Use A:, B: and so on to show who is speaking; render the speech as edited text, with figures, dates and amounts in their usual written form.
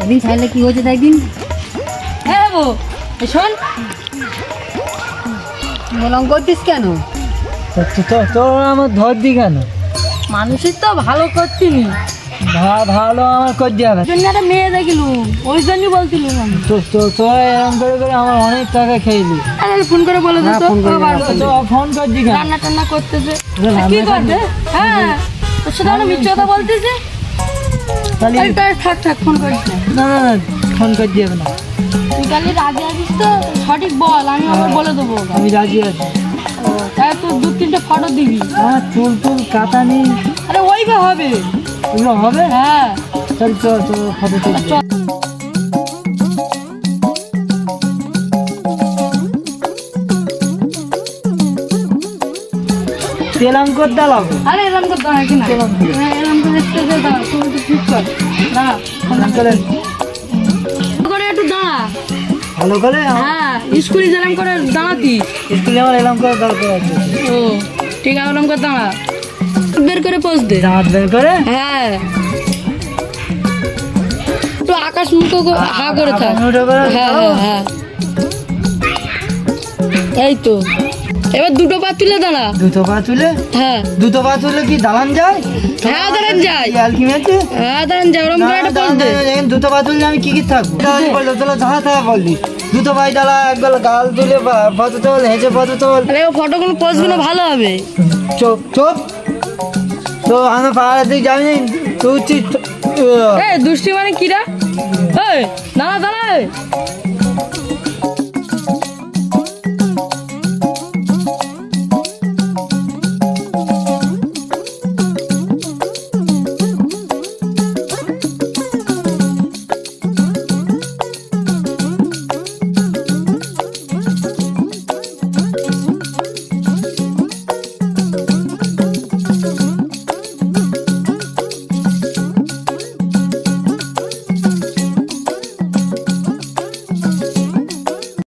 A: একদিন ছাড়লে কি হয়েছে একদিন? হ্যাঁ বাবু শোন, মলম করতিস কেন?
B: তোর আমার ধরতি কেন?
A: মানুষের তো ভালো করতিনি,
B: ভালো আমার করতে হবে
A: জন্য একটা মেয়ে দেখিলু, ওই জন্যই বলছিলুম আমি।
B: তোরা এরকম করে করে আমার অনেক টাকা খেয়েলি।
A: ফোন করে বলে দে তো,
B: ফোন করছি কেন?
A: রান্না টান্না করতেছে কি করছে? হ্যাঁ তোর সাথে আমরা মিথ্যে কথা বলতেছে। থাক থাক, ফোন করিস না।
B: না ফোন করতে হবে না।
A: তুই কালি রাজি আছিস তো? সঠিক বল, আমি আবার বলে দেবো।
B: আমি রাজি আছি।
A: তাই তোর 2-3টে ফটো দিবি।
B: আমার চুল কাটা নেই।
A: আরে ওইভাবে হবে,
B: ওগুলো হবে?
A: হ্যাঁ
B: চল ফটো তুল। তেলাম কর দাঁড়াও।
A: আরে এরকম করতে হয় কিনা, এরকম করে দেখতে দে, দাঁড়া তুই একটু ঠিক কর, দাঁড়া করে একটু দাঁড়া
B: ভালো করে।
A: হ্যাঁ স্কুলে যেরকম করে দাঁড়াতি,
B: স্কুলে আমার এলাম করে দরকার আছে।
A: ও ঠিক আছে, এরকম করে দাঁড়া, বের করে পোজ দে,
B: দাঁত বের করে।
A: হ্যাঁ একটু আকাশ মুখো হা করে থাক। হ্যাঁ হ্যাঁ হ্যাঁ এই তো, এবার দুটো পা তুলে দাঁড়া।
B: দুটো পা তুলে?
A: হ্যাঁ
B: দুটো পা তুলে কি দাঁড়ান যায়?
A: হ্যাঁ দাঁড়ান যায়,
B: আলটিমেটলি
A: হ্যাঁ দাঁড়ান যায়, ওরকম করে একটা পোজ দে।
B: দুটো পা তুললে আমি কি থাকবো? বললো তোলা যাহা তাহা বললি, দুটো পাই দাঁড়া, একবার গাল তুলে ফটো তোল, হেঁচে ফটো তোল।
A: আরে ও ফটোগুলো পোজগুলো ভালো হবে।
B: চোপ তো আমি পাহাড়ের দিকে যাবি না তুই?
A: দুষ্টি মানে কিরা? দাঁড়া দাঁড়া।